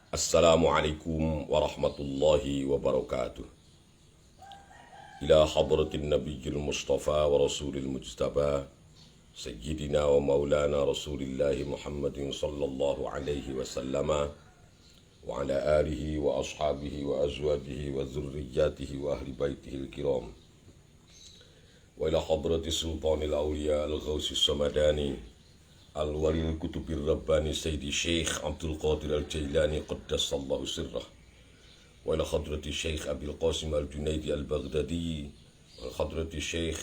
Assalamualaikum warahmatullahi wabarakatuh. Ila hadratin nabiyil mustafa wa rasulil mujtaba Sayyidina wa maulana rasulillahi Muhammadin sallallahu alaihi wasallama wa ala alihi wa ashabihi wa azwajihi wa zurriyatihi wa ahli baitihil kiram wa ila hadrati sultanil awliya al-ghawsis samadani Al-Walil Kutubir Rabbani Sayyidi Syekh Abdul Qadir Al-Jailani Qaddasallahu sirrah wa ila hadrati Syekh Abil Qasim Al-Junaidi Al-Baghdadi wa ila hadrati Syekh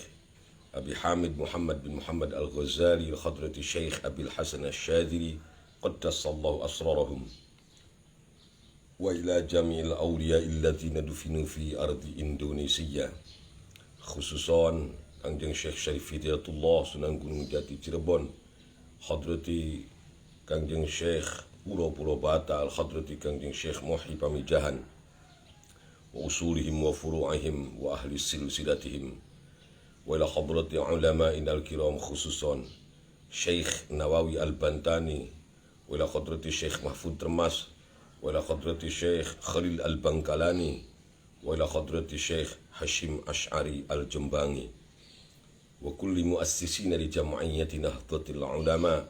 Abi Hamid Muhammad bin Muhammad Al-Ghazali wa hadrati Syekh Abil Hasan Al-Syadili Qaddasallahu asrarahum wa ila jami'il awliya illadzina dufinu fi ardi Indonesia khususan Kangjeng Syekh Syarif Hidayatullah Sunan Gunung Jati Cirebon Hadrati Kangjeng Syekh Pura Bata Al-Hadrati Kangjeng Syekh Muhyi Pamijahan wa usulihim wa furu'ihim wa ahli silsilatihim wa ila hadrati ulama'in al-kiram khususan Syekh Nawawi Al-Bantani wa ila hadrati Syekh Mahfud Termas wa ila hadrati Syekh Khalil Al-Bangkalani wa ila hadrati Syekh Hashim Ash'ari Al-Jembangi wa kulli muassisina li jam'iyyati Nahdlatul Ulama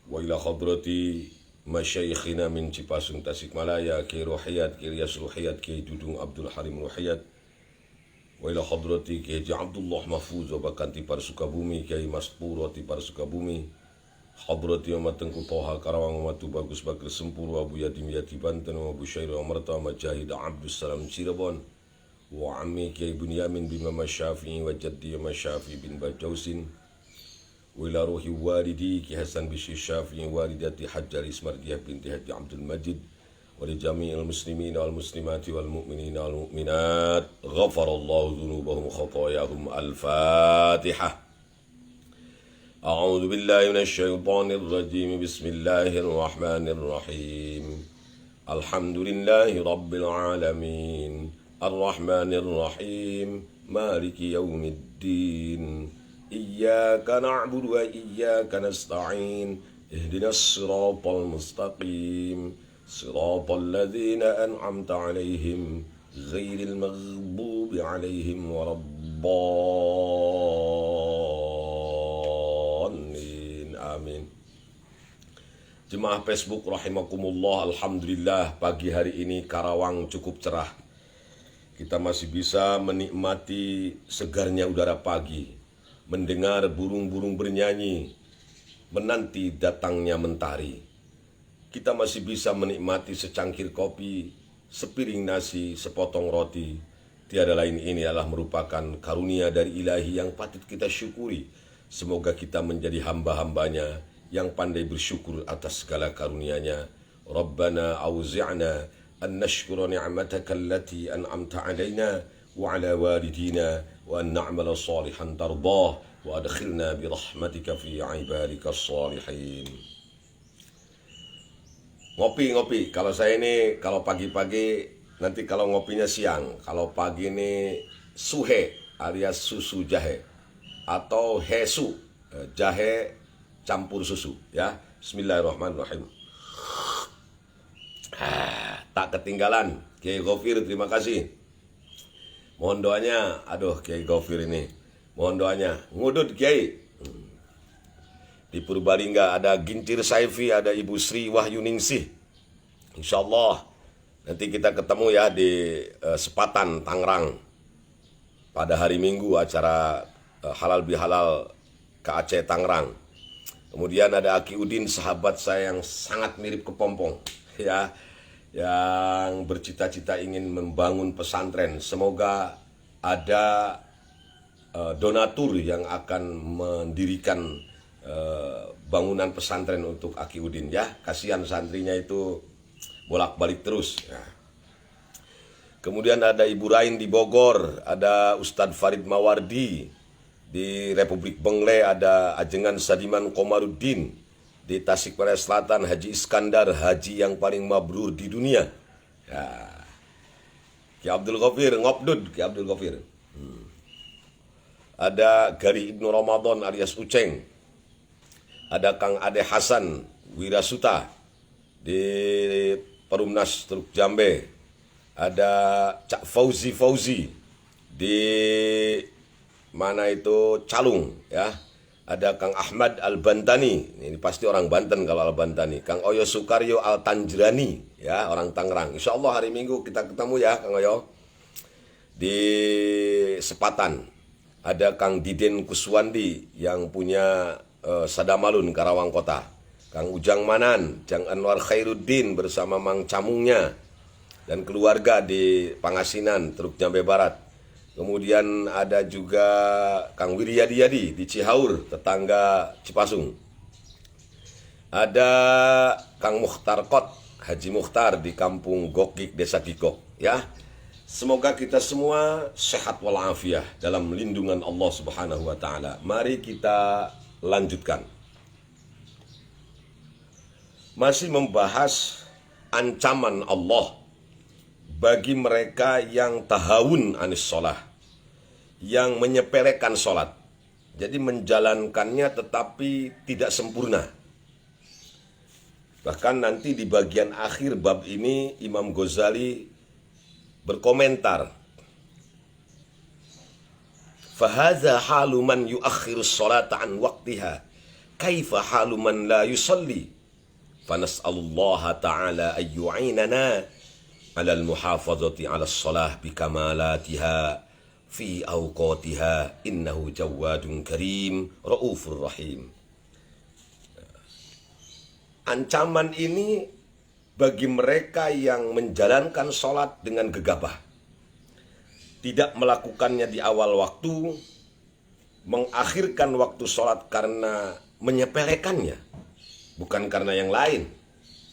wa ila hadrati masyayikhina min Cipasung Tasikmalaya Kiai Ruhiyat Kiai Ilyas Ruhiyat Kiai Dudung Abdul Halim Ruhiyat wa ila hadrati Kiai Abdullah Mahfuz wa Bakanti Par Sukabumi Kiai Maspuro Tipar Sukabumi hadrati Muhammad Tengku Toha Karawang Muhammad Bagus Bakir Sempur wa Abu Yadim Yati Banten wa Abu Syair Amarta Majahid Abdus Salam Cirebon wa ammi Kiai Bunyamin bin Mama Syafi'i wa jaddi Mama Syafi'i bin Bajausin wa ila ruhi walidi Ki Hasan Bishri Syafi'i walidati Hajjar Ismardiyah binti Haji Abdul Majid wa li jami'il muslimin wal muslimati wal mu'minin wal mu'minat ghafarallahu dhunubahum khatayahum al-Fatihah. A'udzu billahi minasy syaithanir rajim. Bismillahir rahmanir rahim. Alhamdulillahi rabbil alamin. الرحمن الرحيم مالك يوم الدين إياك نعبد وإياك نستعين اهدنا الصراط المستقيم صراط الذين أنعمت عليهم غير المغضوب عليهم ولا الضالين آمين. Jemaah Facebook rahimakumullah, alhamdulillah pagi hari ini Karawang cukup cerah. Kita masih bisa menikmati segarnya udara pagi, mendengar burung-burung bernyanyi, menanti datangnya mentari. Kita masih bisa menikmati secangkir kopi, sepiring nasi, sepotong roti. Tiada lain ini adalah merupakan karunia dari Ilahi yang patut kita syukuri. Semoga kita menjadi hamba-hambanya yang pandai bersyukur atas segala karunia-Nya. Rabbana auzi'na أن نشكر نعمتك التي أنعمت علينا وعلى والدينا وأن نعمل صالحا ترضاه وأدخلنا برحمتك في عبادك الصالحين. Ngopi. Kalau saya ini, kalau pagi-pagi, nanti kalau ngopinya siang. Kalau pagi ini suhe alias susu jahe. Atau hesu, jahe campur susu. Ya, Bismillahirrahmanirrahim. Tak ketinggalan Kiai Ghafir, terima kasih. Mohon doanya, Kiai Ghafir ini. Mohon doanya, ngudut Kiai. Di Purbalingga ada Gintir Saifi, ada Ibu Sri Wahyuningsih. Insyaallah nanti kita ketemu ya di Sepatan, Tangerang. Pada hari Minggu acara halal bihalal ke Aceh, Tangerang. Kemudian ada Aki Udin, sahabat saya yang sangat mirip kepompong. Ya, yang bercita-cita ingin membangun pesantren. Semoga ada donatur yang akan mendirikan bangunan pesantren untuk Aki Udin ya. Kasihan santrinya itu bolak-balik terus ya. Kemudian ada Ibu Rain di Bogor, ada Ustadz Farid Mawardi di Republik Bengle, ada Ajengan Sadiman Komaruddin. Di Tasikmalaya Selatan Haji Iskandar, haji yang paling mabrur di dunia. Ya. Ki Abdul Ghafir, ngopdud Ki Abdul Ghafir. Ada Gari Ibnu Ramadan alias Uceng. Ada Kang Ade Hasan Wirasuta di Perumnas Truk Jambe, ada Cak Fauzi di mana itu Calung ya. Ada Kang Ahmad Al-Bantani, ini pasti orang Banten kalau Al-Bantani. Kang Oyo Sukaryo Al-Tanjrani, ya orang Tangerang. Insya Allah hari Minggu kita ketemu ya Kang Oyo. Di Sepatan, ada Kang Diden Kuswandi yang punya Sadamalun, Karawang Kota. Kang Ujang Manan, Jang Anwar Khairuddin bersama Mang Camungnya dan keluarga di Pangasinan, Truk Jambe Barat. Kemudian ada juga Kang Wiryadi di Cihaur, tetangga Cipasung. Ada Kang Mukhtar Kot, Haji Mukhtar di Kampung Gokik, Desa Gikok. Ya, semoga kita semua sehat walafiat dalam lindungan Allah Subhanahu wa Ta'ala. Mari kita lanjutkan. Masih membahas ancaman Allah bagi mereka yang tahawun anis sholah, yang menyepelekan sholat, jadi menjalankannya tetapi tidak sempurna. Bahkan nanti di bagian akhir bab ini Imam Ghazali berkomentar, "Fahaza halu man yuakhiru sholata an waqtiha, kaifa halu man la yusalli, fanas'alullaha ta'ala ayyu'inana alal muhafazati ala shalah bikamalatiha fi awqatiha innahu jawadun karim raufur rahim." Ancaman ini bagi mereka yang menjalankan sholat dengan gegabah, tidak melakukannya di awal waktu, mengakhirkan waktu sholat karena menyepelekannya, bukan karena yang lain.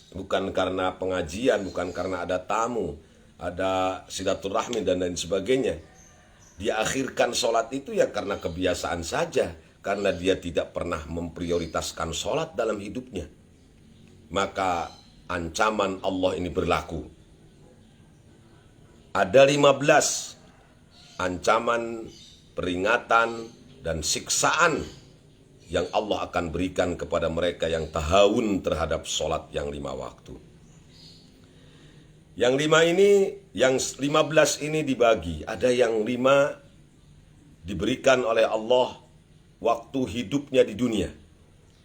Bukan karena pengajian, bukan karena ada tamu, ada silaturahmi dan lain sebagainya. Diakhirkan sholat itu ya karena kebiasaan saja, karena dia tidak pernah memprioritaskan sholat dalam hidupnya. Maka ancaman Allah ini berlaku. Ada 15 ancaman, peringatan, dan siksaan yang Allah akan berikan kepada mereka yang tahawun terhadap sholat yang 5 waktu. Yang 15 ini dibagi. Ada yang 5 diberikan oleh Allah waktu hidupnya di dunia.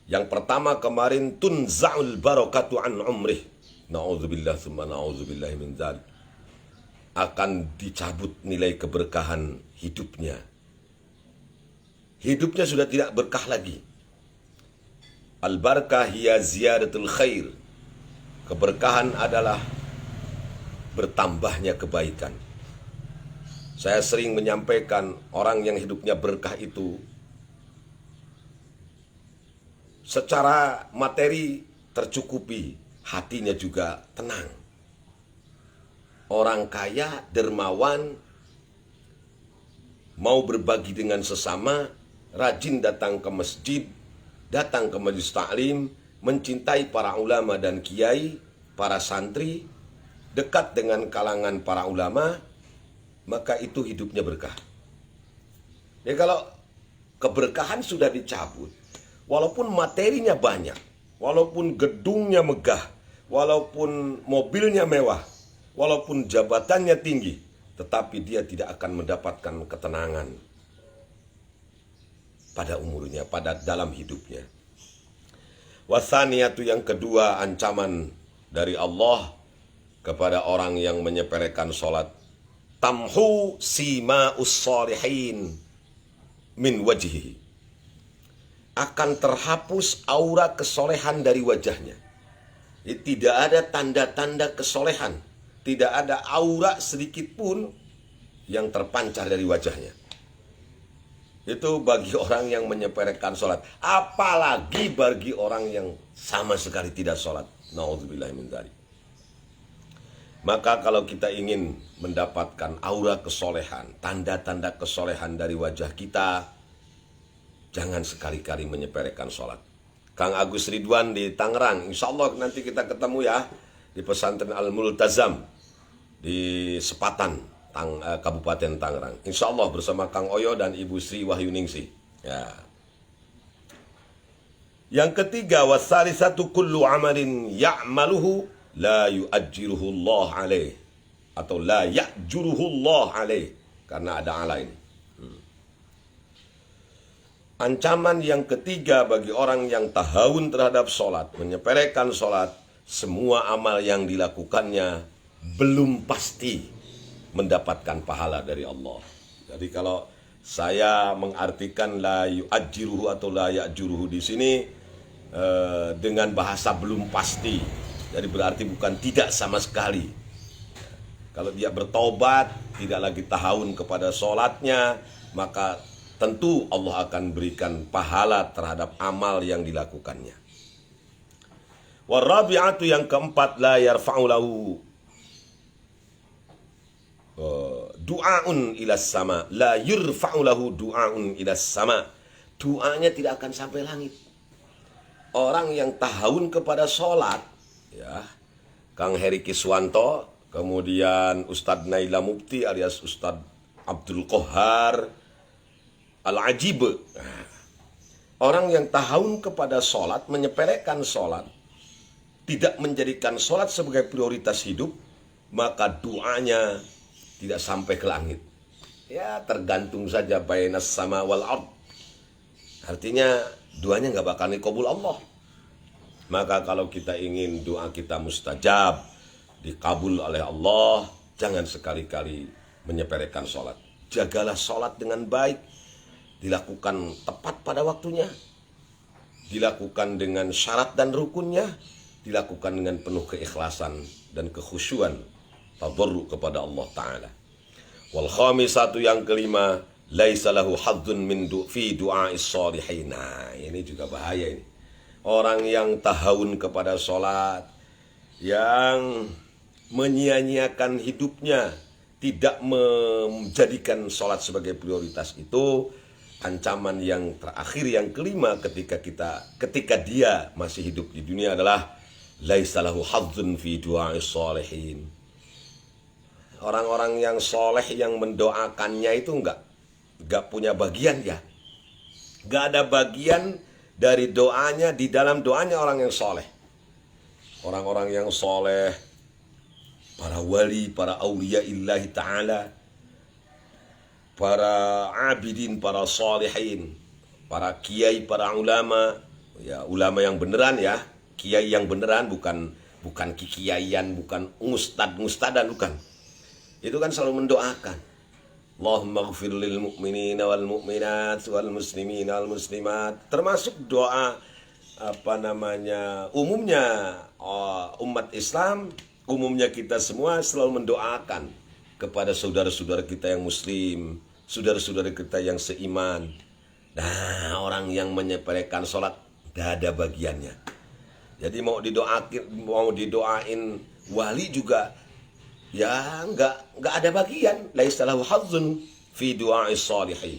Yang pertama kemarin, tunza'ul barakatu an umrih. Na'udzubillah summa na'udzubillah min dzalik. Akan dicabut nilai keberkahan hidupnya. Hidupnya sudah tidak berkah lagi. Al-barakah hiya ziyadatul khair. Keberkahan adalah bertambahnya kebaikan. Saya sering menyampaikan, orang yang hidupnya berkah itu secara materi tercukupi, hatinya juga tenang. Orang kaya, dermawan, mau berbagi dengan sesama, rajin datang ke masjid, datang ke majelis ta'lim, mencintai para ulama dan kiai, para santri, dekat dengan kalangan para ulama, maka itu hidupnya berkah. Ya, kalau keberkahan sudah dicabut, walaupun materinya banyak, walaupun gedungnya megah, walaupun mobilnya mewah, walaupun jabatannya tinggi, tetapi dia tidak akan mendapatkan ketenangan pada umurnya, pada dalam hidupnya. Wasaniyatu, yang kedua ancaman dari Allah kepada orang yang menyepelekan sholat, tamhu sima'us shalihin min wajhihi, akan terhapus aura kesolehan dari wajahnya. Tidak ada tanda-tanda kesolehan, tidak ada aura sedikit pun yang terpancar dari wajahnya. Itu bagi orang yang menyepelekan sholat. Apalagi bagi orang yang sama sekali tidak sholat. Na'udzubillah min dzalik. Maka kalau kita ingin mendapatkan aura kesolehan, tanda-tanda kesolehan dari wajah kita, jangan sekali-kali menyepelekan sholat. Kang Agus Ridwan di Tangerang, insya Allah nanti kita ketemu ya, di pesantren Al-Multazam di Sepatan, Kabupaten Tangerang. Insya Allah bersama Kang Oyo dan Ibu Sri Wahyuningsih. Ya. Yang ketiga, wasalisatu kullu amalin ya'maluhu la yu'ajjiruhu Allah alaih atau la ya'juruhu Allah alaih, karena ada ala ini. Ancaman yang ketiga bagi orang yang tahawun terhadap sholat, menyepelekan sholat, semua amal yang dilakukannya belum pasti mendapatkan pahala dari Allah. Jadi kalau saya mengartikan la yu'ajjiruhu atau la ya'juruhu di sini dengan bahasa belum pasti, jadi berarti bukan tidak sama sekali. Kalau dia bertobat, tidak lagi tahawun kepada sholatnya, maka tentu Allah akan berikan pahala terhadap amal yang dilakukannya. Warabi'atu, yang keempat, la yarfa'u lahu du'aun ilas sama, la yurfa'u lahu du'aun ilas sama. Doanya tidak akan sampai langit. Orang yang tahawun kepada sholat, ya, Kang Heri Kiswanto, kemudian Ustadz Naila Mukti alias Ustadz Abdul Qohar Al-Ajib. Orang yang tahawun kepada sholat, menyepelekan sholat, tidak menjadikan sholat sebagai prioritas hidup, maka doanya tidak sampai ke langit. Ya, tergantung saja bainas sama wal ard. Artinya doanya nggak bakal dikabul Allah. Maka kalau kita ingin doa kita mustajab, dikabul oleh Allah, jangan sekali-kali menyepelekan sholat. Jagalah sholat dengan baik, dilakukan tepat pada waktunya, dilakukan dengan syarat dan rukunnya, dilakukan dengan penuh keikhlasan dan kekhusyuan, tadarru kepada Allah Ta'ala. Wal khamisatu, yang kelima, laisa lahu hadzun min fi du'a'is shalihin. Nah, ini juga bahaya ini. Orang yang tahawun kepada sholat, yang menyia-nyiakan hidupnya, tidak menjadikan sholat sebagai prioritas, itu ancaman yang terakhir, yang kelima, ketika dia masih hidup di dunia adalah laisa lahu hadzun fi du'a'is shalihin. Orang-orang yang soleh yang mendoakannya itu enggak punya bagian ya. Enggak ada bagian dari doanya, di dalam doanya orang yang soleh. Orang-orang yang soleh, para wali, para aulia illahi ta'ala, para abidin, para salihin, para kiai, para ulama, ya ulama yang beneran ya, kiai yang beneran, bukan kikiaian, bukan ustadan, bukan. Itu kan selalu mendoakan. Allahumma ghfir lil mu'minina wal mu'minat wal muslimina wal muslimat. Termasuk doa umumnya umat Islam, umumnya kita semua selalu mendoakan kepada saudara-saudara kita yang muslim, saudara-saudara kita yang seiman. Nah, orang yang menyepelekan sholat tidak ada bagiannya. Jadi mau didoain wali juga ya enggak ada bagian. Laisa lahu hadzun fi du'a'is shalihin.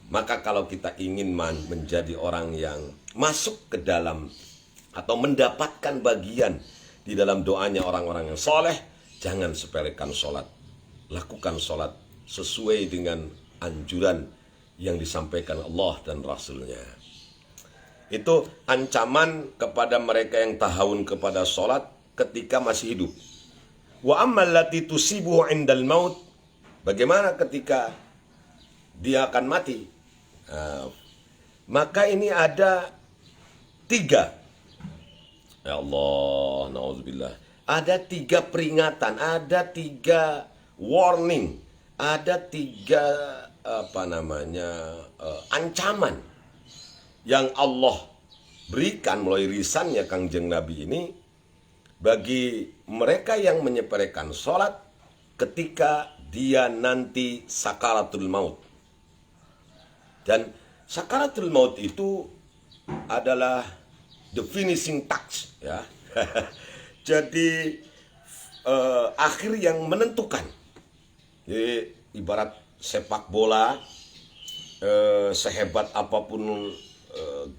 Maka kalau kita ingin menjadi orang yang masuk ke dalam atau mendapatkan bagian di dalam doanya orang-orang yang soleh, jangan sepelekan sholat. Lakukan sholat sesuai dengan anjuran yang disampaikan Allah dan Rasulnya. Itu ancaman kepada mereka yang tahawun kepada sholat ketika masih hidup. Wa ammal lati tusibuhu indal maut. Bagaimana ketika dia akan mati? Maka ini ada 3. Ya Allah, na'udzubillah. Ada 3 peringatan, ada 3 warning, ada 3 ancaman yang Allah berikan melalui lisannya Kangjeng Nabi ini bagi mereka yang menyepelekan sholat ketika dia nanti sakaratul maut. Dan sakaratul maut itu adalah the finishing touch, ya. Jadi akhir yang menentukan. Jadi ibarat sepak bola, sehebat apapun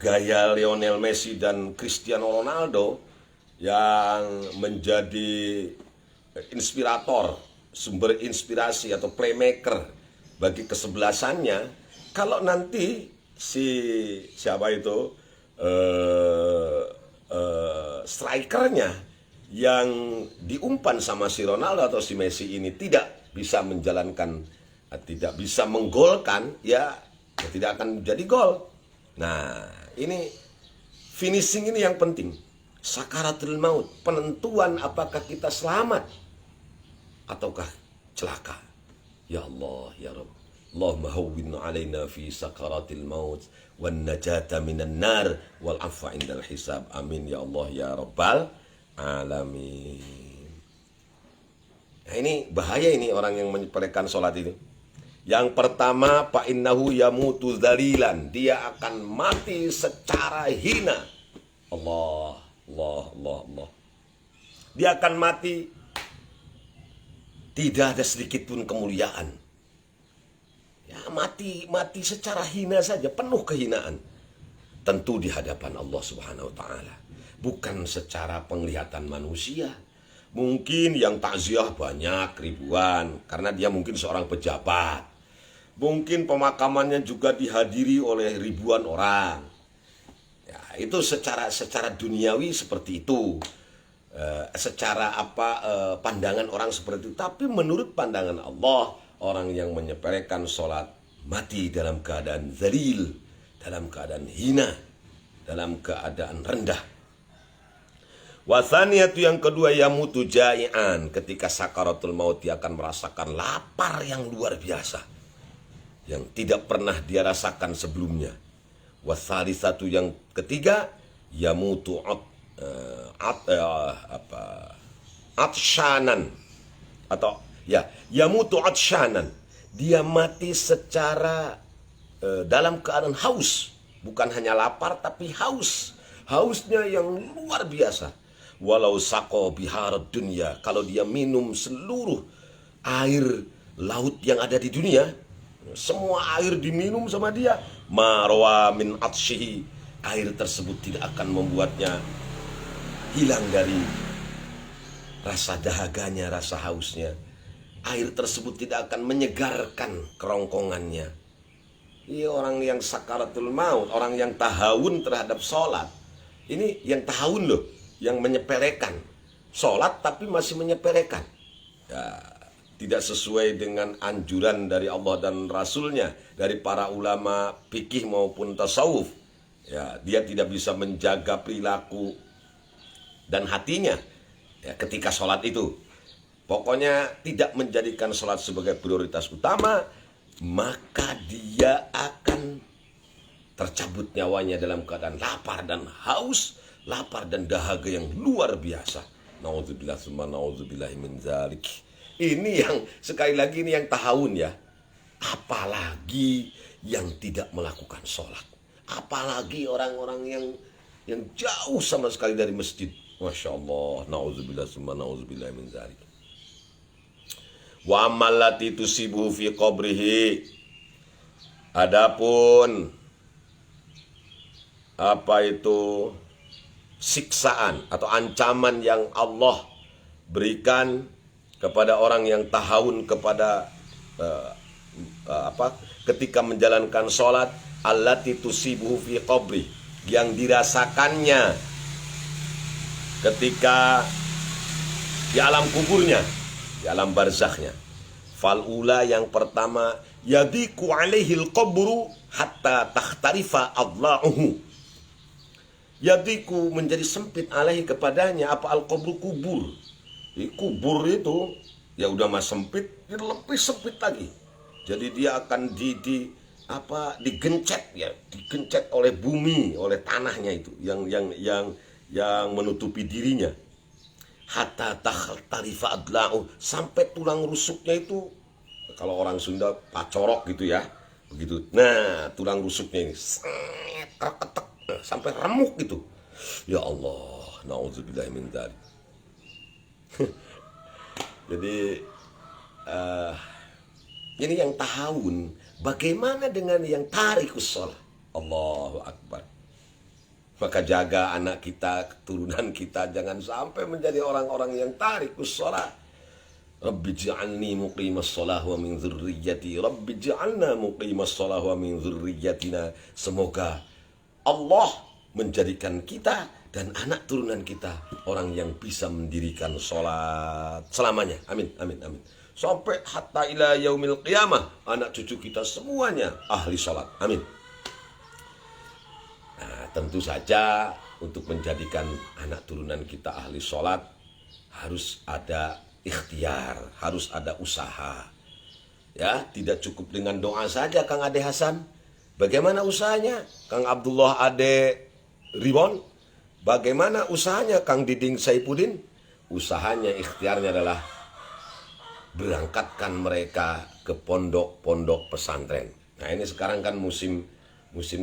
gaya Lionel Messi dan Cristiano Ronaldo yang menjadi inspirator, sumber inspirasi atau playmaker bagi kesebelasannya, kalau nanti siapa itu strikernya yang diumpan sama si Ronaldo atau si Messi ini tidak bisa menjalankan, tidak bisa menggolkan, ya tidak akan jadi gol. Nah, ini finishing ini yang penting. Sakaratul maut, penentuan apakah kita selamat ataukah celaka. Ya Allah, ya Rabb, Allahumma hawwin alaina fi sakaratil maut wan najata minan nar wal afwa indal hisab. Amin ya Allah ya Rabbal alamin. Nah, ini bahaya ini orang yang menyepelekan sholat ini. Yang pertama, fa innahu yamutu dzalilan, dia akan mati secara hina. Allah. Dia akan mati tidak ada sedikit pun kemuliaan. Ya, mati secara hina saja, penuh kehinaan. Tentu di hadapan Allah Subhanahu wa taala, bukan secara penglihatan manusia. Mungkin yang takziah banyak ribuan karena dia mungkin seorang pejabat. Mungkin pemakamannya juga dihadiri oleh ribuan orang. Ya, itu secara duniawi seperti itu. Secara pandangan orang seperti itu. Tapi menurut pandangan Allah, orang yang menyepelekan sholat mati dalam keadaan dzalil, dalam keadaan hina, dalam keadaan rendah. Wasaniyatu, yang kedua, yamutu jai'an, ketika sakaratul maut dia akan merasakan lapar yang luar biasa yang tidak pernah dia rasakan sebelumnya. Wasalisatu, yang ketiga, yamutu atshanan, atau ya yamutu atshanan, dia mati secara dalam keadaan haus, bukan hanya lapar tapi hausnya yang luar biasa. Walau saqo biharad dunya, kalau dia minum seluruh air laut yang ada di dunia, semua air diminum sama dia, marwa min atshihi, air tersebut tidak akan membuatnya hilang dari rasa dahaganya, rasa hausnya. Air tersebut tidak akan menyegarkan kerongkongannya. Ini orang yang sakaratul maut, orang yang tahawun terhadap sholat. Ini yang tahawun loh, yang menyepelekan sholat tapi masih menyepelekan. Ya, tidak sesuai dengan anjuran dari Allah dan Rasulnya, dari para ulama fikih maupun tasawuf. Ya, dia tidak bisa menjaga perilaku dan hatinya ya, ketika sholat itu. Pokoknya tidak menjadikan sholat sebagai prioritas utama, maka dia akan tercabut nyawanya dalam keadaan lapar dan haus, lapar dan dahaga yang luar biasa. Nauzubillah summa nauzubillah min dzalik. Ini yang sekali lagi ini yang tahawun ya. Apalagi yang tidak melakukan sholat. Apalagi orang-orang yang jauh sama sekali dari masjid. Masya Allah, na'udzubillah summa na'udzubillah min dzalik. Wa amallati tusibuhu fi qabrihi, adapun apa itu siksaan atau ancaman yang Allah berikan kepada orang yang tahawun kepada ketika menjalankan sholat, allati tusibuhu fi qabri, yang dirasakannya ketika di alam kuburnya, di alam barzakhnya. Falula, yang pertama, yadiku alaihil qabru hatta takhtarifa adla'uhu. Yadiku, menjadi sempit, alaihi, kepadanya, apa al-qabru, kubur. Di kubur itu ya udah mas sempit, lebih sempit lagi. Jadi dia akan digencet ya, digencet oleh bumi, oleh tanahnya itu yang menutupi dirinya. Hatta takhtarifa adla'u, sampai tulang rusuknya itu, kalau orang Sunda pacorok gitu ya, begitu. Nah, tulang rusuknya ini ketek sampai remuk gitu. Ya Allah, na'udzubillah min dzalik. Jadi ini yang tahawun. Bagaimana dengan yang tarikus sholat? Allahu Akbar. Maka jaga anak kita, keturunan kita, jangan sampai menjadi orang-orang yang tarikus sholat. Rabbi ja'alni muqimas sholah wa min dzurriyyati. Rabbi ja'alna muqimas sholah wa min dzurriyyatina. Semoga Allah menjadikan kita dan anak turunan kita orang yang bisa mendirikan sholat selamanya. Amin, amin, amin. Sampai hatta ila yaumil qiyamah, anak cucu kita semuanya ahli sholat. Amin. Nah, tentu saja untuk menjadikan anak turunan kita ahli sholat harus ada ikhtiar, harus ada usaha. Ya, tidak cukup dengan doa saja, Kang Ade Hasan. Bagaimana usahanya, Kang Abdullah Ade Ribon? Bagaimana usahanya, Kang Diding Saipudin? Usahanya, ikhtiarnya adalah berangkatkan mereka ke pondok-pondok pesantren. Nah, ini sekarang kan musim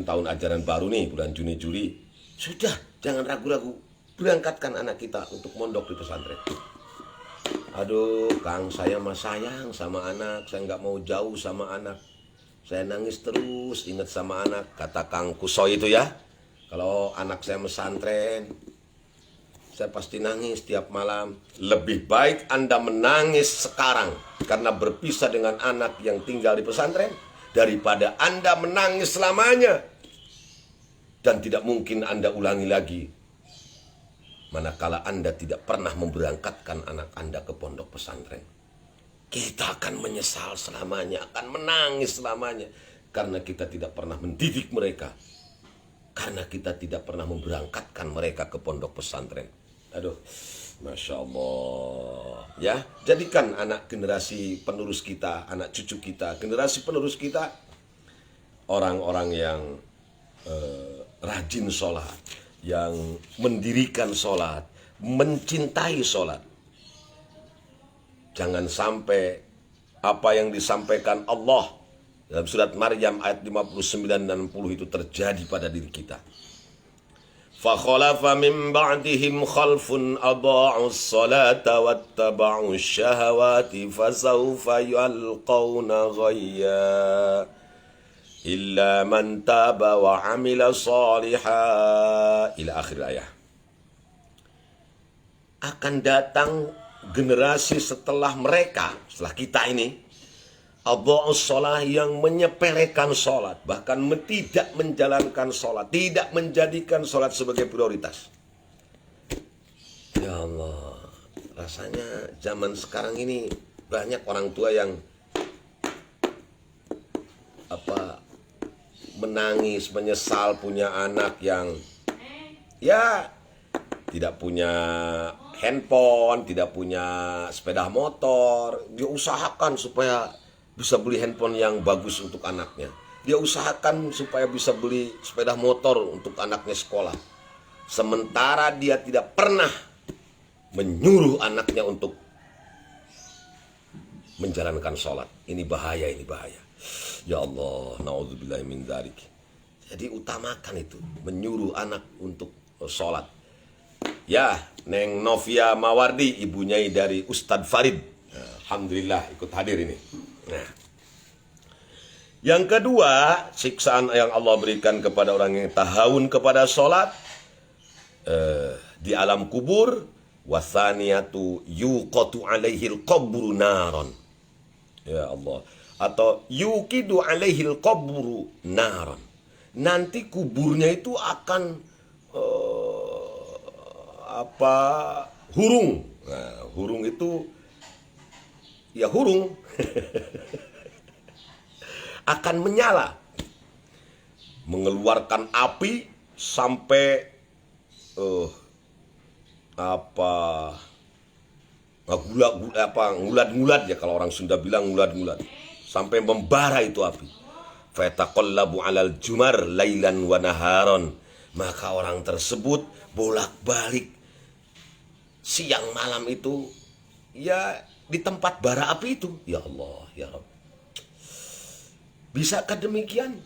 tahun ajaran baru nih, bulan Juni Juli. Sudah, jangan ragu-ragu, berangkatkan anak kita untuk mondok di pesantren. Aduh, Kang, saya mah sayang sama anak, saya nggak mau jauh sama anak. Saya nangis terus ingat sama anak, kata Kang Kuso itu ya. Kalau anak saya pesantren, saya pasti nangis tiap malam. Lebih baik Anda menangis sekarang karena berpisah dengan anak yang tinggal di pesantren, daripada Anda menangis selamanya dan tidak mungkin Anda ulangi lagi manakala Anda tidak pernah memberangkatkan anak Anda ke pondok pesantren. Kita akan menyesal selamanya, akan menangis selamanya, karena kita tidak pernah mendidik mereka, karena kita tidak pernah memberangkatkan mereka ke pondok pesantren. Aduh, Masya Allah. Ya, jadikan anak generasi penerus kita, anak cucu kita, generasi penerus kita, orang-orang yang rajin sholat, yang mendirikan sholat, mencintai sholat. Jangan sampai apa yang disampaikan Allah dalam surat Maryam ayat 59 dan 60 itu terjadi pada diri kita. فَخَلَفَ مِنْ بَعْدِهِمْ خَلْفٌ أَضَاعُوا الصَّلَاةَ وَاتَّبَعُوا الشَّهَوَاتِ فَسَوْفَ يَلْقَوْنَ غَيًّا إِلَّا مَنْ تَابَ وَعَمِلَ صَالِحًا ila akhir ayat. Akan datang generasi setelah mereka, setelah kita ini, adha'us shalah, yang menyepelekan sholat, bahkan tidak menjalankan sholat, tidak menjadikan sholat sebagai prioritas. Ya Allah, rasanya zaman sekarang ini banyak orang tua yang menangis, menyesal punya anak yang ya tidak punya handphone, tidak punya sepeda motor. Dia usahakan supaya bisa beli handphone yang bagus untuk anaknya. Dia usahakan supaya bisa beli sepeda motor untuk anaknya sekolah. Sementara dia tidak pernah menyuruh anaknya untuk menjalankan sholat. Ini bahaya, ini bahaya. Ya Allah, na'udzubillahi min dzalik. Jadi utamakan itu, menyuruh anak untuk sholat. Ya, Neng Novia Mawardi, ibunya dari Ustadz Farid. Alhamdulillah ikut hadir ini. Nah, yang kedua, siksaan yang Allah berikan kepada orang yang tahawun kepada sholat di alam kubur. Wasaniyatu yuqatu alaihil qabru naron. Ya Allah. Atau yuqidu alaihil qabru naron. Nanti kuburnya itu akan hurung. Nah, hurung itu ya hurung akan menyala, mengeluarkan api sampai ngulat-ngulat ya, kalau orang Sunda bilang ngulat-ngulat, sampai membara itu api. Fataqallabu 'alal jumar lailan wa naharon. Maka orang tersebut bolak-balik siang malam itu ya di tempat bara api itu. Ya Allah, ya Rabb. Bisakah demikian?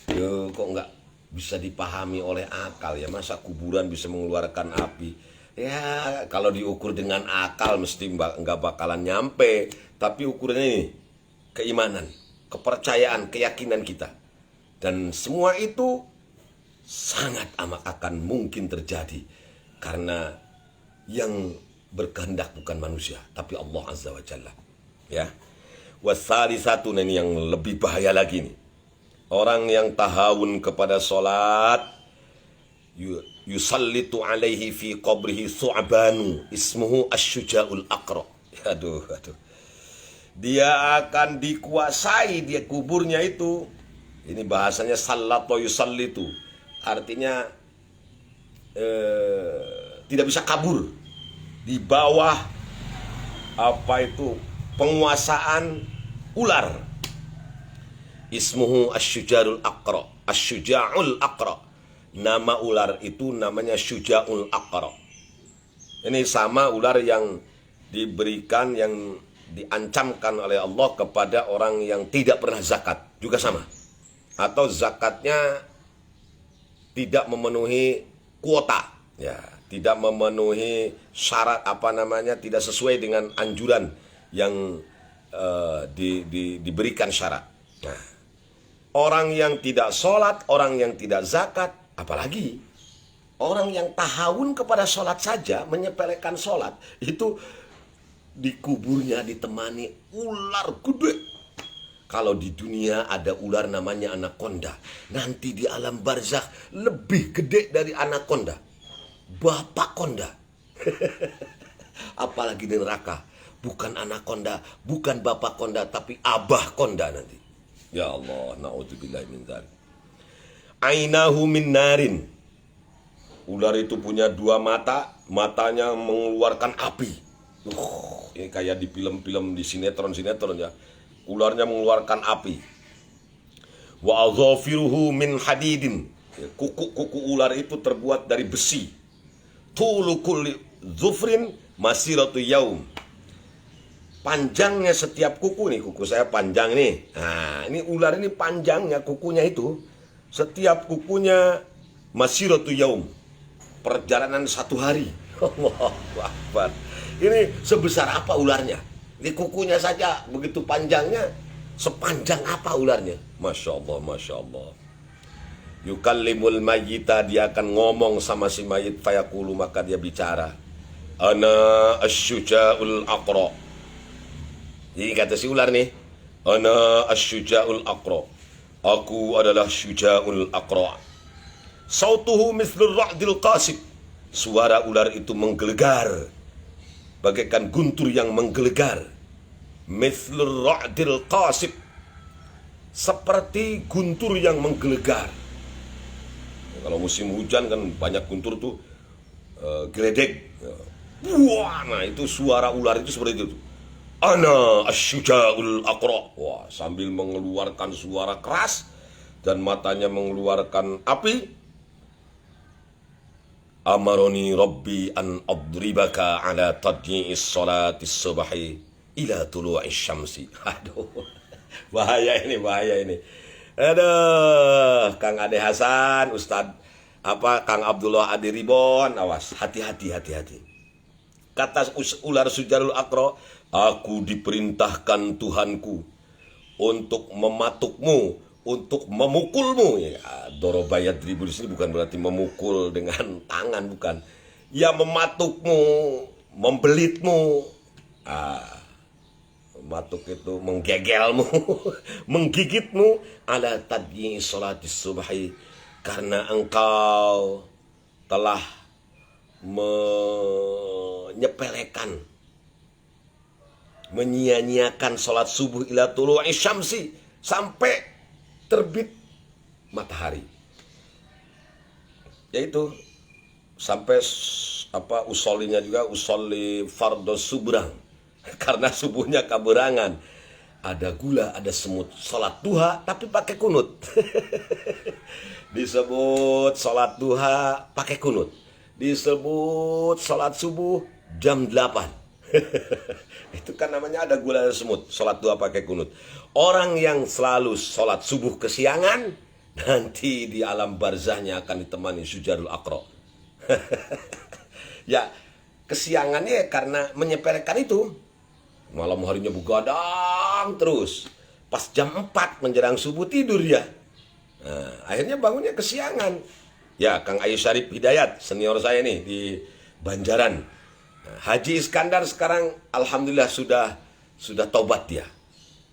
Ya, kok nggak bisa dipahami oleh akal ya? Masa kuburan bisa mengeluarkan api? Ya, kalau diukur dengan akal mesti nggak bakalan nyampe. Tapi ukurannya ini keimanan, kepercayaan, keyakinan kita. Dan semua itu sangat amat akan mungkin terjadi. Karena yang berkehendak bukan manusia, tapi Allah Azza wa Jalla. Ya. Wasalisatu, ini yang lebih bahaya lagi nih. Orang yang tahawun kepada sholat, yusallitu alaihi fi qabrihi su'banu ismuhu asy-syuja'ul aqra. Aduh. Dia akan dikuasai dia kuburnya itu. Ini bahasanya sallato yusallitu. Artinya tidak bisa kabur di bawah penguasaan ular. Ismuhu asy-syuja'ul aqra. Asy-syuja'ul aqra. Nama ular itu namanya syuja'ul aqra. Ini sama ular yang diberikan, yang diancamkan oleh Allah kepada orang yang tidak pernah zakat, juga sama. Atau zakatnya tidak memenuhi kuota, ya, tidak memenuhi syarat tidak sesuai dengan anjuran yang diberikan syarat. Nah, orang yang tidak sholat, orang yang tidak zakat, apalagi orang yang tahawun kepada sholat saja, menyepelekan sholat, itu di kuburnya ditemani ular gede. Kalau di dunia ada ular namanya anaconda, nanti di alam barzakh lebih gede dari anaconda, bapak konda. Apalagi di neraka, bukan anaconda, bukan bapak konda, tapi abah konda nanti. Ya Allah, na'udzubillahi min dzalik. Ainahu min narin. Ular itu punya dua mata, matanya mengeluarkan api. Ini kayak di film-film, di sinetron ya. Ularnya mengeluarkan api. Wa adzafiruhu min hadidin. Kuku-kuku ular itu terbuat dari besi. Tulu kulli dzufrin masiratu yaum. Panjangnya setiap kuku nih, kuku saya panjang nih. Nah, ini ular ini panjangnya kukunya itu, setiap kukunya masiratu yaum. Perjalanan 1 hari. Allahu Akbar. Ini sebesar apa ularnya? Di kukunya saja begitu panjangnya. Sepanjang apa ularnya? Masya Allah, Masya Allah. Yukallimul mayyita, dia akan ngomong sama si mayit. Fayaqulu, maka dia bicara. Ana asy-syuja'ul aqra. Jadi kata si ular nih, ana asy-syuja'ul aqra. Aku adalah syuja'ul aqra. Sautuhu mithlur ra'dil qasib. Suara ular itu menggelegar, bagaikan guntur yang menggelegar. Mithlur ra'dil qasib, seperti guntur yang menggelegar. Kalau musim hujan kan banyak guntur tuh, geledek. Wah, nah itu suara ular itu seperti itu. Ana asy-syuja'ul aqra. Wah, sambil mengeluarkan suara keras dan matanya mengeluarkan api. Amaroni Rabbi an adribaka ala tadyi'is salatis subahi ila tulu'is syamsi. Aduh, bahaya ini. Aduh, Kang Ade Hasan, Ustadz Kang Abdullah Adi Ribon, awas, hati-hati. Kata ular Syuja'ul aqra, aku diperintahkan Tuhanku untuk mematukmu, untuk memukulmu. Ya, doroba yadribu di sini bukan berarti memukul dengan tangan, bukan. Ya, mematukmu, membelitmu. Matuk itu menggegelmu, menggigitmu. Ala tadyi sholatis subhi, karena engkau telah menyepelekan, menyia-nyiakan sholat subuh ila tulu'i syamsi, sampai terbit matahari. Yaitu sampai usolinya juga usolli fardhu subrang, karena subuhnya kaberangan. Ada gula, ada semut. Sholat duha tapi pakai kunut. Disebut sholat duha pakai kunut. Disebut sholat subuh jam 8. Itu kan namanya ada gula dan semut. Sholat duha pakai kunut. Orang yang selalu sholat subuh kesiangan, nanti di alam barzahnya akan ditemani Syuja'ul aqra. Ya, kesiangannya karena menyepelekan itu. Malam harinya begadang terus. Pas jam 4 menjelang subuh tidur ya. Nah, akhirnya bangunnya kesiangan. Ya, Kang Ayu Syarif Hidayat, senior saya nih di Banjaran. Nah, Haji Iskandar sekarang alhamdulillah sudah taubat dia.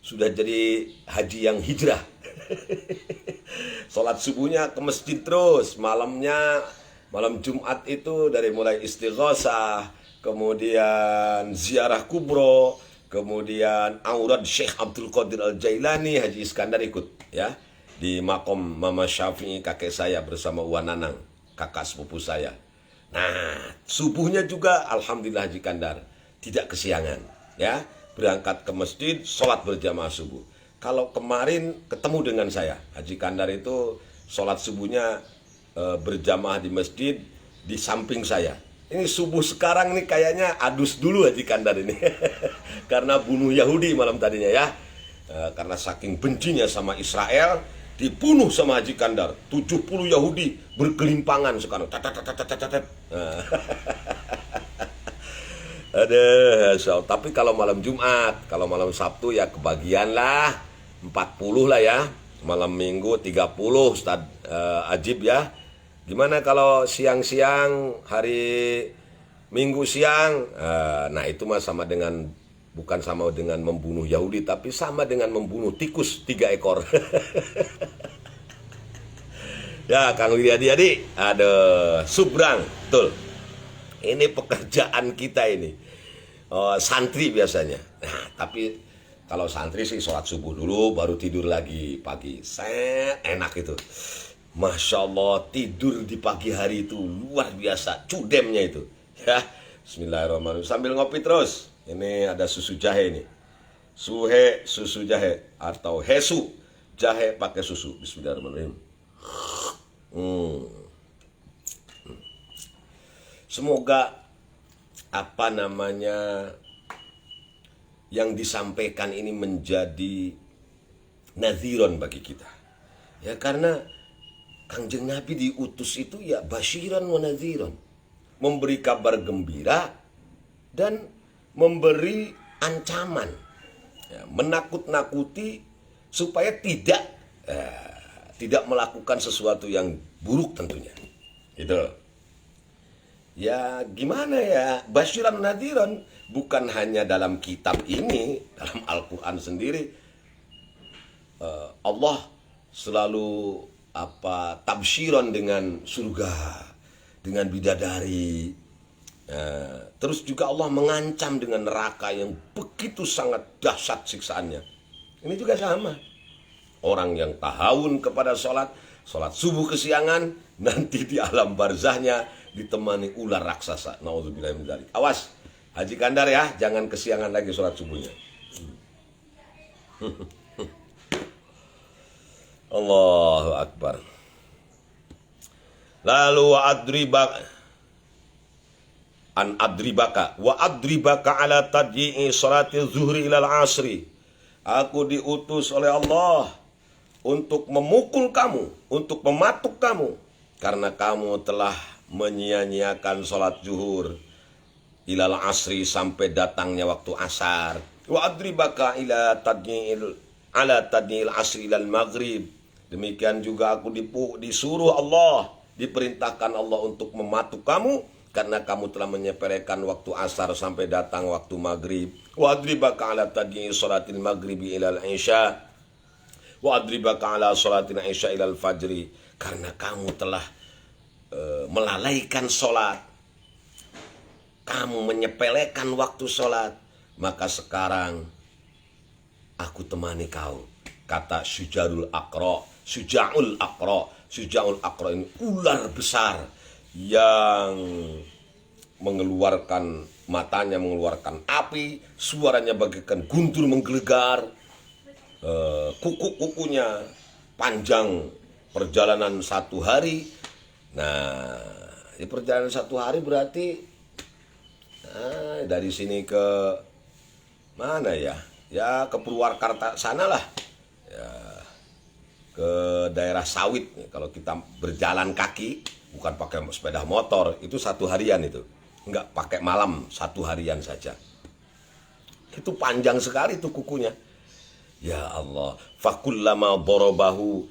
Sudah jadi haji yang hijrah. Sholat subuhnya ke masjid terus, malamnya Malam Jumat itu dari mulai istighosah, kemudian ziarah kubro, kemudian aurad Syekh Abdul Qadir Al-Jailani, Haji Iskandar ikut ya di makom Mama Syafi'i kakek saya bersama Wan Nanang, kakak sepupu saya. Nah, subuhnya juga alhamdulillah Haji Kandar tidak kesiangan ya, berangkat ke masjid, sholat berjamaah subuh. Kalau kemarin ketemu dengan saya, Haji Kandar itu sholat subuhnya berjamaah di masjid di samping saya. Ini subuh sekarang nih kayaknya adus dulu Haji Kandar ini. Karena bunuh Yahudi malam tadinya ya. Karena saking bencinya sama Israel, dibunuh sama Haji Kandar. 70 Yahudi bergelimpangan sekarang. Tapi kalau malam Jumat, kalau malam Sabtu ya kebagian lah. 40 lah ya. Malam Minggu 30 Ustaz Ajib ya. Gimana kalau siang-siang hari Minggu siang? Nah itu mah sama dengan, bukan sama dengan membunuh Yahudi, tapi sama dengan membunuh tikus 3 ekor. Ya Kang Wiryadi, ada Subrang, betul. Ini pekerjaan kita ini. Santri biasanya. Nah tapi kalau santri sih sholat subuh dulu, baru tidur lagi pagi. Enak itu. Masya Allah, tidur di pagi hari itu luar biasa, cudemnya itu ya. Bismillahirrahmanirrahim, sambil ngopi terus. Ini ada susu jahe ini, suhe susu jahe atau hesu jahe pakai susu. Bismillahirrahmanirrahim. Semoga yang disampaikan ini menjadi nadhiron bagi kita ya, karena Kanjeng Nabi diutus itu ya basyiran wa nadhiran, memberi kabar gembira dan memberi ancaman ya, menakut-nakuti supaya tidak melakukan sesuatu yang buruk tentunya gitu ya. Gimana ya, basyiran wa nadhiran bukan hanya dalam kitab ini, dalam Al-Quran sendiri Allah selalu tabsyiron dengan surga, dengan bidadari. Terus juga Allah mengancam dengan neraka yang begitu sangat dahsyat siksaannya. Ini juga sama. Orang yang tahawun kepada sholat subuh kesiangan, nanti di alam barzahnya ditemani ular raksasa. Nauzubillah min dzalik. Awas Haji Kandar ya, jangan kesiangan lagi sholat subuhnya. Allahu Akbar. Lalu wa adribaka ala tadyi'i salati zuhri ilal asri. Aku diutus oleh Allah untuk memukul kamu, untuk mematuk kamu, karena kamu telah menyia-nyiakan salat zuhur ilal asri sampai datangnya waktu asar. Wa adribaka ila tadyi'il asri ilal maghrib. Demikian juga aku disuruh Allah, diperintahkan Allah untuk mematuk kamu karena kamu telah menyepelekan waktu asar sampai datang waktu maghrib. Wa adribaka ala tadyi'i salatil maghribi ilal isya. Wa adribaka ala salatil isya ilal fajri. Karena kamu telah melalaikan sholat, kamu menyepelekan waktu sholat, maka sekarang aku temani kau. Kata Syuja'ul Aqra ini ular besar yang mengeluarkan matanya, mengeluarkan api, suaranya bagaikan guntur menggelegar, kuku-kukunya panjang, perjalanan 1 hari. Nah, di perjalanan 1 hari berarti dari sini ke mana ya? Ya ke Purwakarta sanalah. Ya, ke daerah sawit. Kalau kita berjalan kaki, bukan pakai sepeda motor, itu 1 harian itu. Enggak pakai malam, 1 harian saja. Itu panjang sekali tuh kukunya. Ya Allah, fakullama darabahu,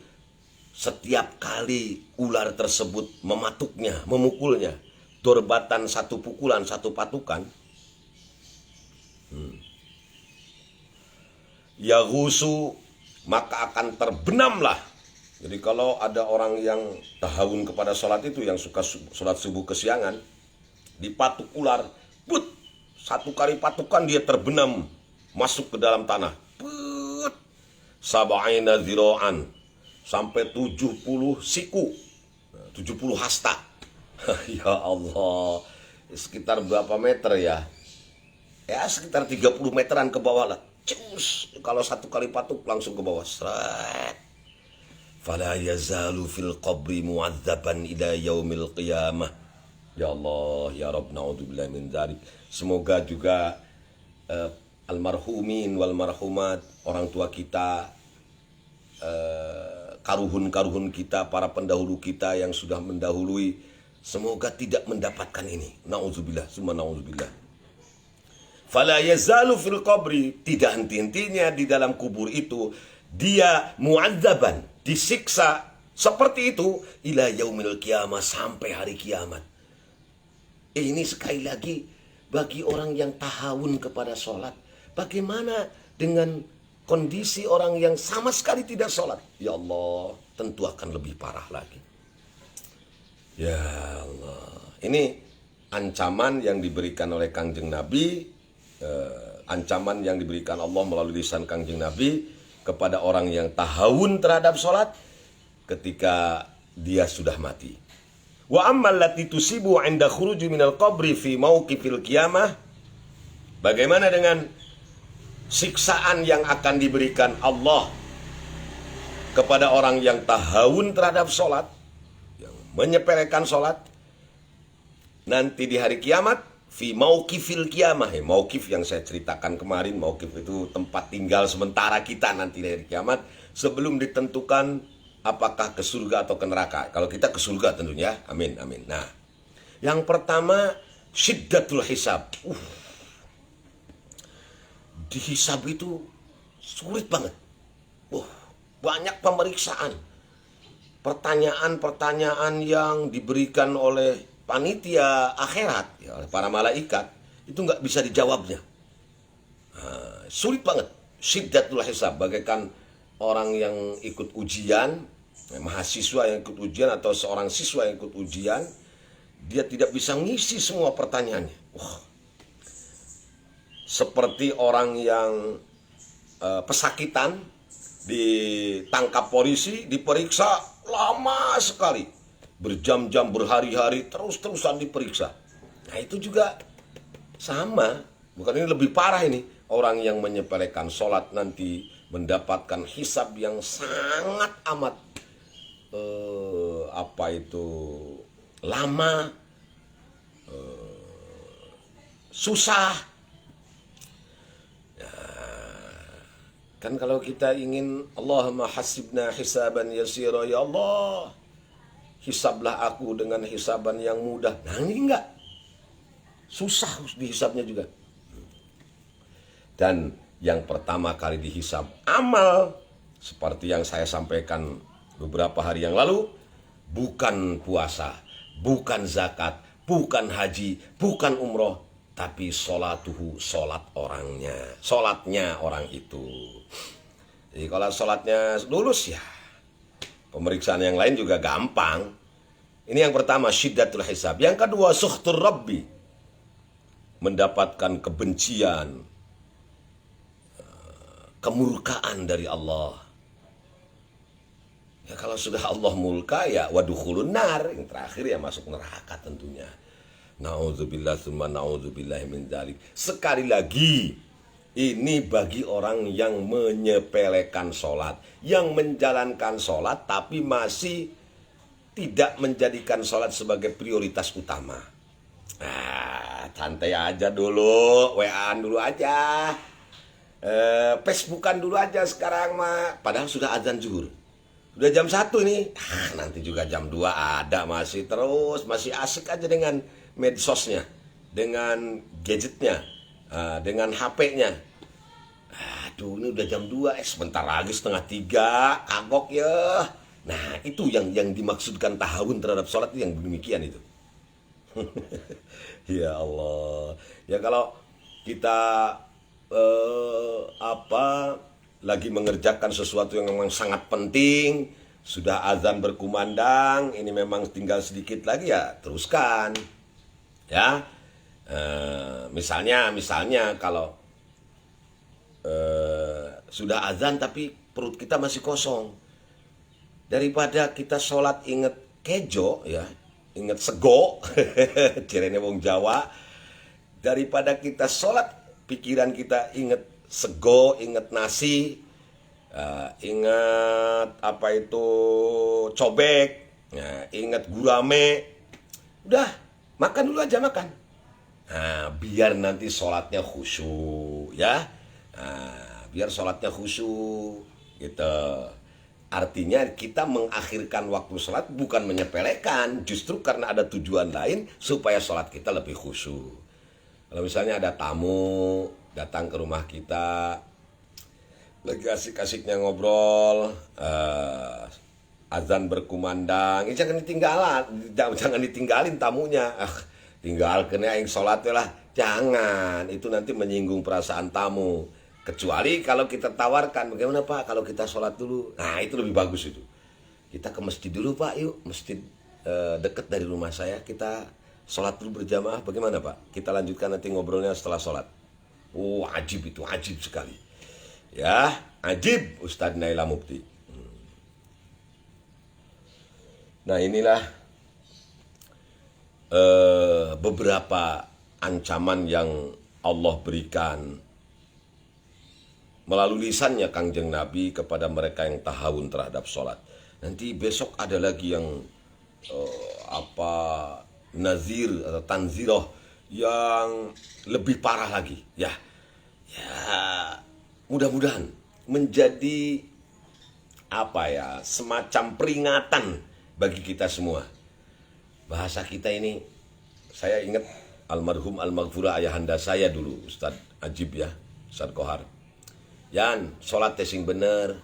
setiap kali ular tersebut mematuknya, memukulnya, dorbatan 1 pukulan, 1 patukan, Yaghusu, maka akan terbenamlah Jadi kalau ada orang yang tahawun kepada sholat itu, yang suka sholat subuh kesiangan, dipatuk ular, put, satu kali patukan dia terbenam masuk ke dalam tanah, put, sab'ina zira'an, sampai 70 siku, 70 hasta. Ya Allah, sekitar berapa meter ya? Ya sekitar 30 meteran ke bawah lah. Cus, kalau satu kali patuk langsung ke bawah. Seret. Fala yazalu fil qabri mu'adzaban ila yaumil qiyamah. Ya Allah, ya Rabb, na'udzubillah min dzalik. Semoga juga almarhumin wal marhumat, orang tua kita, karuhun-karuhun kita, para pendahulu kita yang sudah mendahului, semoga tidak mendapatkan ini. Na'udzubillah, summa na'udzubillah. Fala yazalu fil qabri, tidak henti-hentinya di dalam kubur itu dia mu'adzaban, disiksa seperti itu ila yaumil qiyamah, sampai hari kiamat. Ini sekali lagi bagi orang yang tahawun kepada sholat. Bagaimana dengan kondisi orang yang sama sekali tidak sholat? Ya Allah, tentu akan lebih parah lagi. Ya Allah, ini ancaman yang diberikan oleh Kangjeng Nabi, ancaman yang diberikan Allah melalui lisan Kangjeng Nabi kepada orang yang tahawun terhadap sholat ketika dia sudah mati. Wa ammal lati tusibu 'inda khuruji minal qabri fi mauqifil qiyamah. Bagaimana dengan siksaan yang akan diberikan Allah kepada orang yang tahawun terhadap sholat, yang menyepelekan sholat nanti di hari kiamat? Fi mauqifil qiyamah. Mauqif yang saya ceritakan kemarin, mauqif itu tempat tinggal sementara kita nanti di hari kiamat sebelum ditentukan apakah ke surga atau ke neraka. Kalau kita ke surga tentunya, amin, amin. Nah, yang pertama syiddatul hisab. Dihisab itu sulit banget. Banyak pemeriksaan. Pertanyaan-pertanyaan yang diberikan oleh panitia akhirat, ya, oleh para malaikat, itu nggak bisa dijawabnya. Sulit banget. Syiddatul hisab, bagaikan orang yang ikut ujian, mahasiswa yang ikut ujian atau seorang siswa yang ikut ujian, dia tidak bisa ngisi semua pertanyaannya. Seperti orang yang pesakitan ditangkap polisi, diperiksa lama sekali, berjam-jam, berhari-hari, terus-terusan diperiksa. Nah itu juga sama, bukan ini lebih parah ini. Orang yang menyepelekan sholat nanti mendapatkan hisab yang sangat amat lama, susah. Kan kalau kita ingin Allahumma hasibna hisaban yasira, ya Allah, hisablah aku dengan hisaban yang mudah. Nah ini enggak, susah dihisabnya juga. Dan yang pertama kali dihisab amal, seperti yang saya sampaikan beberapa hari yang lalu, bukan puasa, bukan zakat, bukan haji, bukan umroh, tapi sholatuhu, sholat orangnya, sholatnya orang itu. Jadi kalau sholatnya lulus ya, pemeriksaan yang lain juga gampang. Ini yang pertama, syiddatul hisab. Yang kedua, sukhtur rabbi, mendapatkan kebencian, kemurkaan dari Allah. Ya kalau sudah Allah murka ya wadukhulun nar, yang terakhir ya masuk neraka tentunya. Na'udzubillah tsumma na'udzubillah min dzalik. Sekali lagi, ini bagi orang yang menyepelekan sholat, yang menjalankan sholat tapi masih tidak menjadikan sholat sebagai prioritas utama. Santai aja dulu, WA-an dulu aja, Facebookan dulu aja sekarang mah. Padahal sudah azan zuhur, udah jam 1 nih. Nanti juga jam 2 ada, masih terus, masih asik aja dengan medsosnya, dengan gadgetnya, dengan HP-nya. Aduh, ini udah jam 2, sebentar lagi setengah 3, kagok ya. Nah itu yang dimaksudkan tahawun terhadap sholat, itu yang demikian itu. Ya Allah, ya kalau kita lagi mengerjakan sesuatu yang memang sangat penting, Sudah azan berkumandang, ini memang tinggal sedikit lagi ya, teruskan. Ya, misalnya kalau sudah azan tapi perut kita masih kosong, daripada kita sholat inget kejo ya, inget sego, cirene wong Jawa, daripada kita sholat pikiran kita inget sego, inget nasi, ingat apa itu cobek, ya, ingat gurame, udah makan dulu aja makan. Nah, biar nanti sholatnya khusyuk ya, biar sholatnya khusyuk gitu. Artinya kita mengakhirkan waktu sholat bukan menyepelekan, justru karena ada tujuan lain supaya sholat kita lebih khusyuk. Kalau misalnya ada tamu datang ke rumah kita, lagi asik-asiknya ngobrol, azan berkumandang, jangan ditinggalin tamunya. Tinggalkan ya yang sholat lah, jangan, itu nanti menyinggung perasaan tamu. Kecuali kalau kita tawarkan, bagaimana Pak kalau kita sholat dulu? Nah itu lebih bagus itu. Kita ke masjid dulu Pak, yuk, masjid deket dari rumah saya, kita sholat dulu berjamaah, bagaimana Pak? Kita lanjutkan nanti ngobrolnya setelah sholat. Ajib itu, ajib sekali. Ya, ajib Ustadz Naila Mufti. Nah inilah beberapa ancaman yang Allah berikan melalui lisannya Kangjeng Nabi kepada mereka yang tahawun terhadap sholat. Nanti besok ada lagi yang nazir atau tanziroh yang lebih parah lagi. Ya, mudah-mudahan menjadi semacam peringatan bagi kita semua. Bahasa kita ini, saya ingat almarhum almaghfurah ayahanda saya dulu, Ustadz Ajib ya, Ustadz Kohar. Yan, sholat sing bener,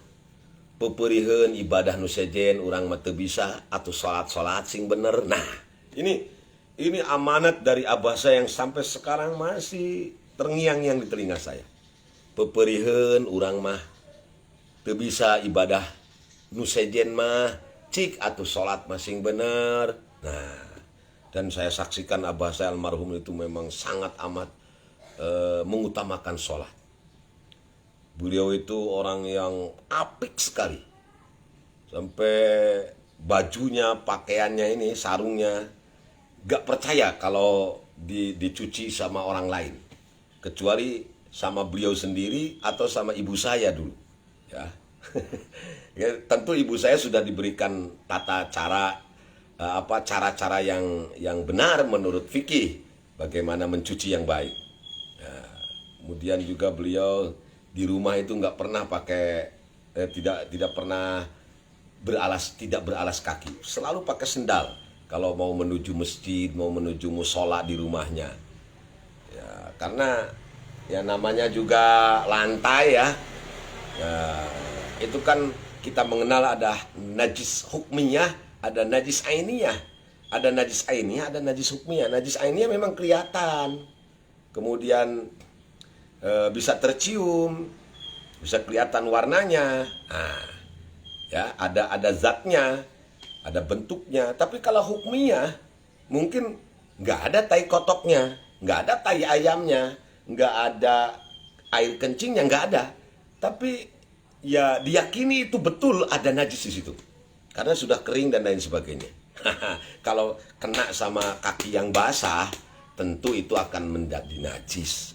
peperiheun ibadah nu sejen urang mah teu bisa atuh sholat sing bener. Nah, ini amanat dari abah saya yang sampai sekarang masih terngiang-ngiang di telinga saya. Peperiheun urang mah teu bisa ibadah nu sejen mah cik atuh sholat masing bener. Nah, dan saya saksikan abah saya almarhum itu memang sangat amat mengutamakan sholat. Beliau itu orang yang apik sekali. Sampai bajunya, pakaiannya ini, sarungnya gak percaya kalau dicuci sama orang lain, kecuali sama beliau sendiri atau sama ibu saya dulu ya. Ya, tentu ibu saya sudah diberikan tata cara cara-cara yang benar menurut fikih bagaimana mencuci yang baik ya. Kemudian juga beliau di rumah itu nggak pernah pakai tidak pernah tidak beralas kaki, selalu pakai sendal kalau mau menuju masjid, mau menuju musola di rumahnya ya, karena ya namanya juga lantai ya, itu kan kita mengenal ada najis hukmiyah, ada najis ainiyah, ada najis ainiyah, ada najis hukmiyah. Najis ainiyah memang kelihatan, kemudian bisa tercium, bisa kelihatan warnanya, ya ada zatnya, ada bentuknya. Tapi kalau hukmiyah mungkin nggak ada tai kotoknya, nggak ada tai ayamnya, nggak ada air kencingnya, nggak ada. Tapi ya diyakini itu betul ada najis di situ karena sudah kering dan lain sebagainya. Kalau kena sama kaki yang basah, tentu itu akan menjadi najis.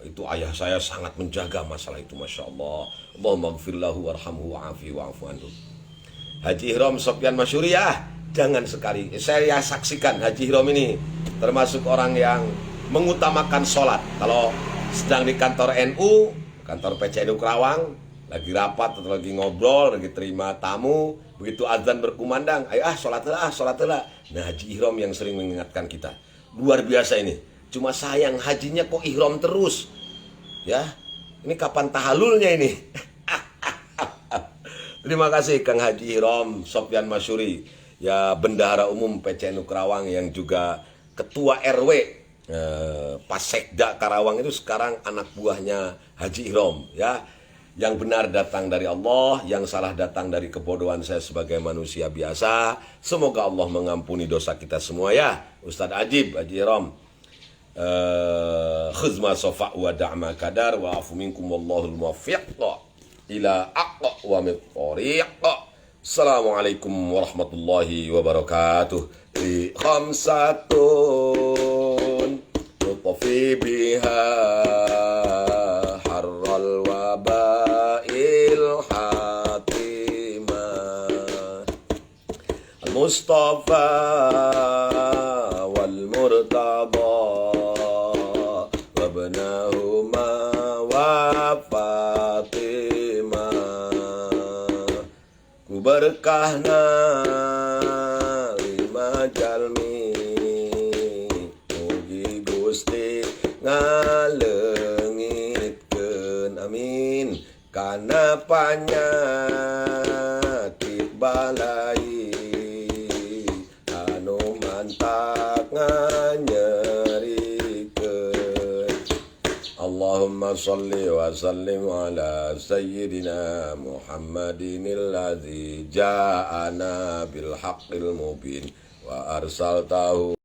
Itu ayah saya sangat menjaga masalah itu, masya Allah. Allahumma gfirlahu warhamhu wa'afihi wa'afu anhu. Haji Ihrom Sofyan Masyuriyah, jangan sekali. Saya saksikan Haji Ihrom ini termasuk orang yang mengutamakan sholat. Kalau sedang di kantor NU, kantor PCNU Kerawang, lagi rapat atau lagi ngobrol, lagi terima tamu, begitu azan berkumandang, ayo sholat lah. Nah, Haji Ihrom yang sering mengingatkan kita. Luar biasa ini. Cuma sayang hajinya kok ihram terus. Ya, ini kapan tahalulnya ini? Terima kasih Kang Haji Ihrom Sofyan Masyuri, ya Bendahara Umum PCNU Karawang yang juga Ketua RW Pasekda Karawang itu sekarang anak buahnya Haji Ihrom ya. Yang benar datang dari Allah, yang salah datang dari kebodohan saya sebagai manusia biasa. Semoga Allah mengampuni dosa kita semua ya. Ustadz Ajib, Haji Rom. Khuzma sofa wa da'ma kadar wa afu minkum wallahul muwaffiq ila aqwamit thoriq. Assalamualaikum warahmatullahi wabarakatuh. Khamsatun nutfi biha harral wabail hatimah al-Mustafa wal Murtada wabnahuma wa Fatimah. Ku berkahna lima jalmi, mugi Gusti ngalengitkeun amin kana panyakit balai anu mantak nganyerikeun. Allahumma salli wa sallim ala sayyidina Muhammadinil ladzi ja'ana bil haqqil mubin wa arsaltahu